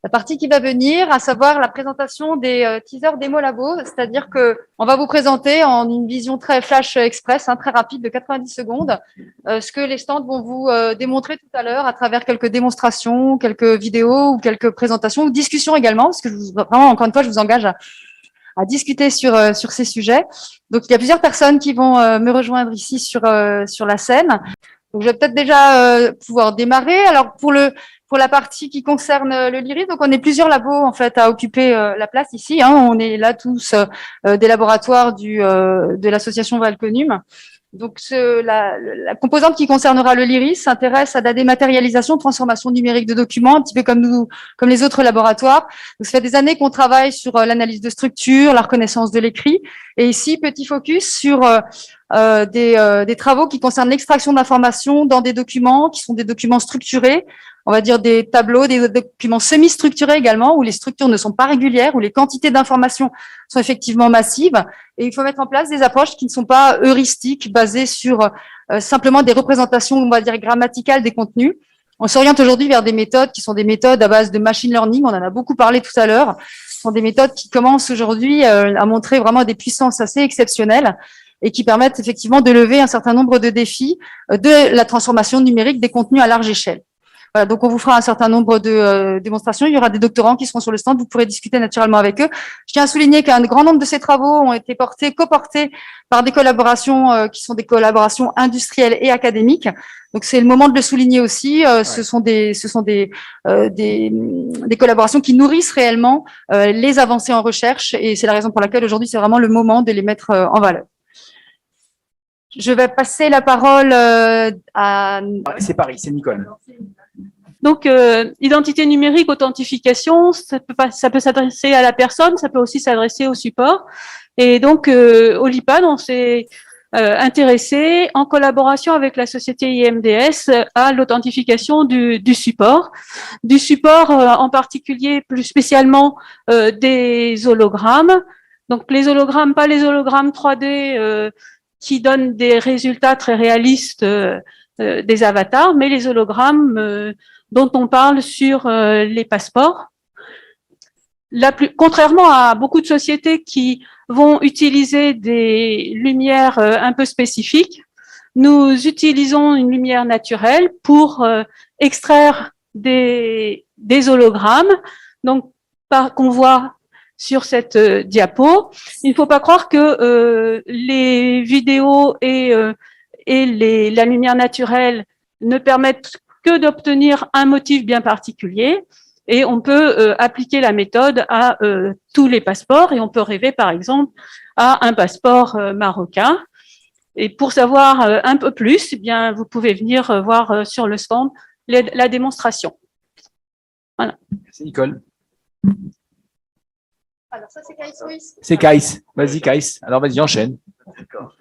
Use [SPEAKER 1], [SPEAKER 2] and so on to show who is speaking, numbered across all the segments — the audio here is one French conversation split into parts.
[SPEAKER 1] la partie qui va venir, à savoir la présentation des teasers démo labo, c'est-à-dire que on va vous présenter en une vision très flash express, très rapide de 90 secondes, ce que les stands vont vous démontrer tout à l'heure à travers quelques démonstrations, quelques vidéos ou quelques présentations ou discussions également, parce que vraiment, encore une fois, je vous engage à discuter sur ces sujets. Donc, il y a plusieurs personnes qui vont me rejoindre ici sur la scène. Donc, je vais peut-être déjà pouvoir démarrer. Alors, pour la partie qui concerne le LYRIS, donc on est plusieurs labos en fait à occuper la place ici. On est là tous des laboratoires de l'association Valconum. Donc, la composante qui concernera le LYRIS s'intéresse à la dématérialisation, transformation numérique de documents, un petit peu comme nous, comme les autres laboratoires. Donc, ça fait des années qu'on travaille sur l'analyse de structure, la reconnaissance de l'écrit. Et ici, petit focus sur des travaux qui concernent l'extraction d'informations dans des documents qui sont des documents structurés, on va dire des tableaux, des documents semi-structurés également, où les structures ne sont pas régulières, où les quantités d'informations sont effectivement massives. Et il faut mettre en place des approches qui ne sont pas heuristiques, basées sur simplement des représentations, on va dire, grammaticales des contenus. On s'oriente aujourd'hui vers des méthodes qui sont des méthodes à base de machine learning. On en a beaucoup parlé tout à l'heure. Ce sont des méthodes qui commencent aujourd'hui à montrer vraiment des puissances assez exceptionnelles et qui permettent effectivement de lever un certain nombre de défis de la transformation numérique des contenus à large échelle. Voilà, donc on vous fera un certain nombre de démonstrations. Il y aura des doctorants qui seront sur le stand. Vous pourrez discuter naturellement avec eux. Je tiens à souligner qu'un grand nombre de ces travaux ont été coportés par des collaborations qui sont des collaborations industrielles et académiques. Donc c'est le moment de le souligner aussi. Ce sont des collaborations qui nourrissent réellement les avancées en recherche, et c'est la raison pour laquelle aujourd'hui c'est vraiment le moment de les mettre en valeur. Je vais passer la parole à...
[SPEAKER 2] C'est Paris, c'est Nicole.
[SPEAKER 3] Donc, identité numérique, authentification, ça peut s'adresser à la personne, ça peut aussi s'adresser au support. Et donc, au LIPAD, on s'est intéressé, en collaboration avec la société IMDS, à l'authentification du support. Du support en particulier, plus spécialement des hologrammes. Donc, les hologrammes, pas les hologrammes 3D qui donnent des résultats très réalistes des avatars, mais les hologrammes dont on parle sur les passeports. Contrairement à beaucoup de sociétés qui vont utiliser des lumières un peu spécifiques, nous utilisons une lumière naturelle pour extraire des hologrammes, donc qu'on voit sur cette diapo. Il ne faut pas croire que les vidéos et la lumière naturelle ne permettent que d'obtenir un motif bien particulier, et on peut appliquer la méthode à tous les passeports, et on peut rêver par exemple à un passeport marocain. Et pour savoir un peu plus, eh bien, vous pouvez venir voir sur le stand la démonstration. Voilà.
[SPEAKER 2] Merci Nicole.
[SPEAKER 1] Alors ça c'est Kaïs Ruiz.
[SPEAKER 2] C'est Kaïs. Vas-y Kaïs. Alors vas-y, enchaîne.
[SPEAKER 4] D'accord.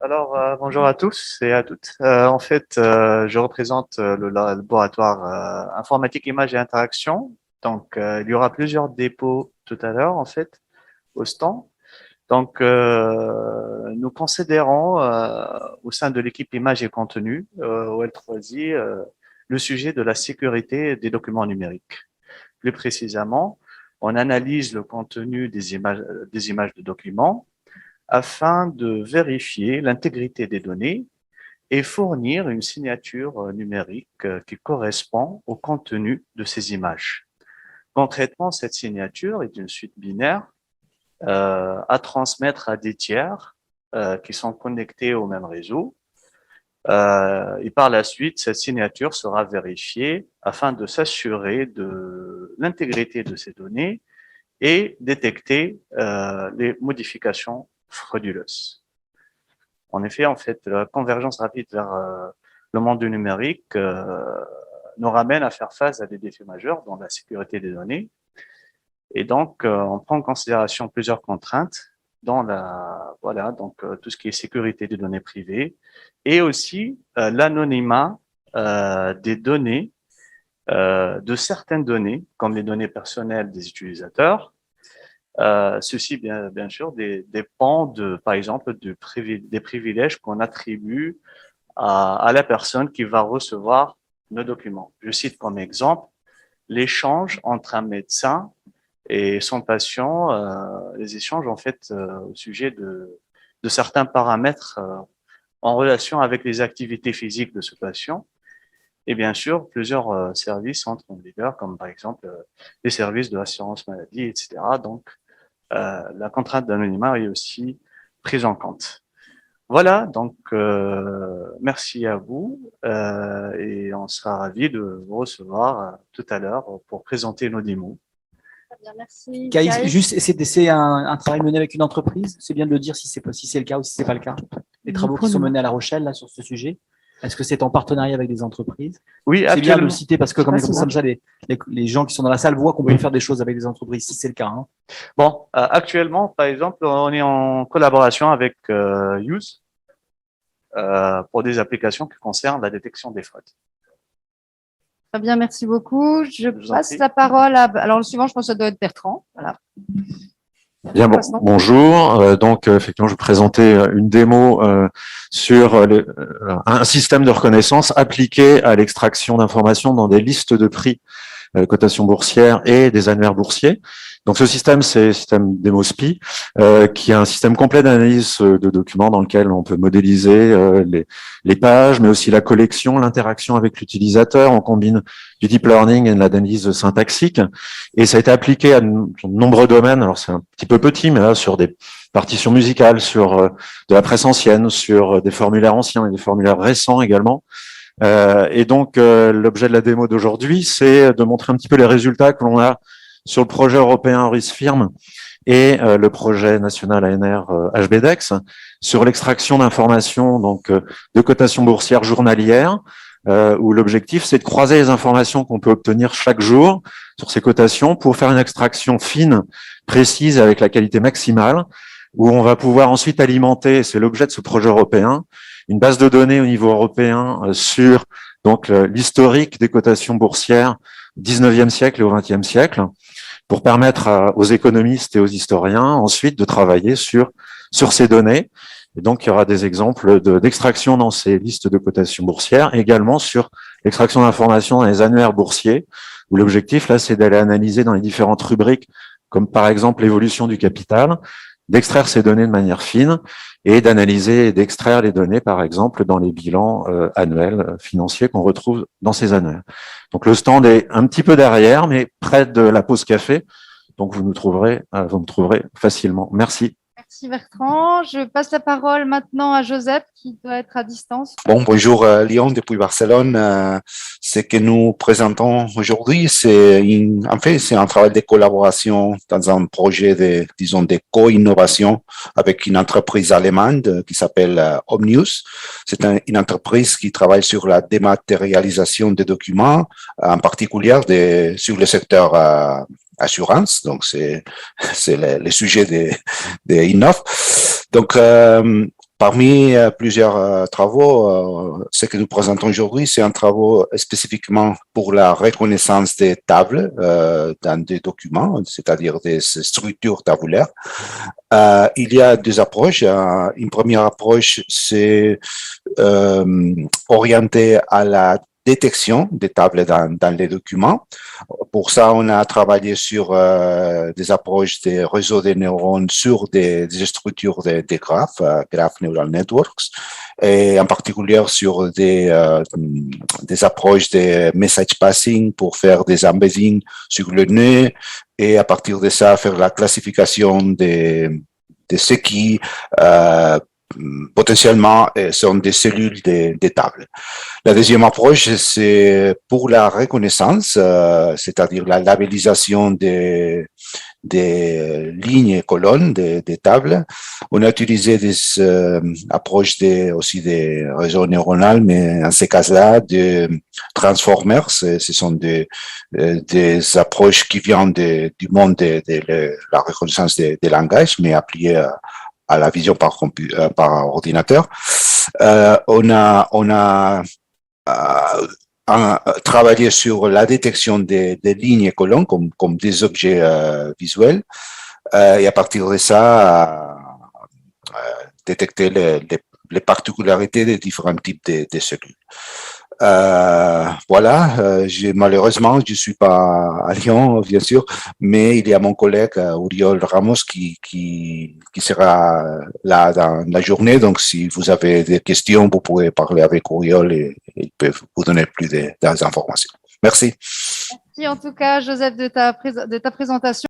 [SPEAKER 4] Alors, bonjour à tous et à toutes. En fait, je représente le laboratoire informatique, image et interaction. Donc, il y aura plusieurs dépôts tout à l'heure, en fait, au stand. Donc, nous considérons au sein de l'équipe image et contenu au L3I le sujet de la sécurité des documents numériques. Plus précisément, on analyse le contenu des images de documents afin de vérifier l'intégrité des données et fournir une signature numérique qui correspond au contenu de ces images. Concrètement, cette signature est une suite binaire à transmettre à des tiers qui sont connectés au même réseau. Et par la suite, cette signature sera vérifiée afin de s'assurer de l'intégrité de ces données et détecter les modifications frauduleuses. En effet, en fait, la convergence rapide vers le monde du numérique nous ramène à faire face à des défis majeurs dans la sécurité des données. Et donc, on prend en considération plusieurs contraintes dans tout ce qui est sécurité des données privées et aussi l'anonymat des données, de certaines données, comme les données personnelles des utilisateurs. Ceci, bien sûr, dépend par exemple, des privilèges qu'on attribue à la personne qui va recevoir nos documents. Je cite comme exemple l'échange entre un médecin et son patient, les échanges en fait au sujet de certains paramètres en relation avec les activités physiques de ce patient. Et bien sûr, plusieurs services entrent en vigueur, comme par exemple les services de l'assurance maladie, etc. Donc, la contrainte d'anonymat est aussi prise en compte. Voilà, donc merci à vous et on sera ravis de vous recevoir tout à l'heure pour présenter nos démos.
[SPEAKER 1] Très bien, merci.
[SPEAKER 2] Caïs, juste, c'est un travail mené avec une entreprise. C'est bien de le dire si c'est le cas ou si c'est pas le cas. Les travaux qui sont menés à La Rochelle là sur ce sujet. Est-ce que c'est en partenariat avec des entreprises?
[SPEAKER 4] Oui,
[SPEAKER 2] c'est bien de le citer parce que comme ça, les gens qui sont dans la salle voient qu'on peut faire des choses avec des entreprises, si c'est le cas. Hein.
[SPEAKER 4] Bon, actuellement, par exemple, on est en collaboration avec Use pour des applications qui concernent la détection des fraudes.
[SPEAKER 1] Très bien, merci beaucoup. Je passe la parole à… Alors, le suivant, je pense que ça doit être Bertrand. Voilà.
[SPEAKER 5] Bien, bonjour. Donc, effectivement, je vais présenter une démo sur un système de reconnaissance appliqué à l'extraction d'informations dans des listes de prix, cotations boursières et des annuaires boursiers. Donc, ce système, c'est le système DemoSPI, qui est un système complet d'analyse de documents dans lequel on peut modéliser les pages, mais aussi la collection, l'interaction avec l'utilisateur. On combine du deep learning et de l'analyse syntaxique. Et ça a été appliqué à de nombreux domaines. Alors, c'est un petit peu petit, mais là, sur des partitions musicales, sur de la presse ancienne, sur des formulaires anciens et des formulaires récents également. Et donc, l'objet de la démo d'aujourd'hui, c'est de montrer un petit peu les résultats que l'on a sur le projet européen Horis Firm et le projet national ANR HBDEX sur l'extraction d'informations donc de cotations boursières journalières où l'objectif c'est de croiser les informations qu'on peut obtenir chaque jour sur ces cotations pour faire une extraction fine, précise avec la qualité maximale où on va pouvoir ensuite alimenter, c'est l'objet de ce projet européen, une base de données au niveau européen sur donc l'historique des cotations boursières 19e siècle et au 20e siècle, pour permettre aux économistes et aux historiens ensuite de travailler sur ces données. Et donc, il y aura des exemples d'extraction dans ces listes de cotations boursières, également sur l'extraction d'informations dans les annuaires boursiers, où l'objectif, là, c'est d'aller analyser dans les différentes rubriques, comme par exemple l'évolution du capital, d'extraire ces données de manière fine et d'analyser et d'extraire les données, par exemple, dans les bilans annuels financiers qu'on retrouve dans ces annuaires. Donc, le stand est un petit peu derrière, mais près de la pause café. Donc, vous me trouverez facilement. Merci.
[SPEAKER 1] Merci Bertrand. Je passe la parole maintenant à Joseph qui doit être à distance.
[SPEAKER 6] Bon, bonjour Lyon depuis Barcelone. Ce que nous présentons aujourd'hui, c'est un travail de collaboration dans un projet de co-innovation avec une entreprise allemande qui s'appelle Omnius. C'est une entreprise qui travaille sur la dématérialisation des documents, en particulier sur le secteur assurance, donc c'est le sujet de Innov. Donc, parmi plusieurs travaux, ce que nous présentons aujourd'hui, c'est un travail spécifiquement pour la reconnaissance des tables dans des documents, c'est-à-dire des structures tabulaires. Il y a deux approches. Une première approche, c'est orientée à la détection des tables dans les documents. Pour ça, on a travaillé sur des approches des réseaux de neurones sur des structures des graphes, Graph Neural Networks, et en particulier sur des approches de message passing pour faire des embeddings sur le nœud et à partir de ça, faire la classification de ce qui potentiellement sont des cellules des tables. La deuxième approche, c'est pour la reconnaissance, c'est-à-dire la labellisation des lignes et colonnes des tables. On a utilisé des approches aussi des réseaux neuronaux, mais en ces cas-là, de transformers. Ce sont des approches qui viennent du monde de la reconnaissance des langages, mais appliquées à la vision par ordinateur. On a travaillé sur la détection des lignes et colonnes comme des objets visuels et à partir de ça, détecter les particularités des différents types de cellules. Voilà, malheureusement, je suis pas à Lyon, bien sûr, mais il y a mon collègue Uriol Ramos qui sera là dans la journée. Donc, si vous avez des questions, vous pouvez parler avec Uriol et il peut vous donner plus d'informations. Merci.
[SPEAKER 1] Merci en tout cas, Joseph, de ta présentation.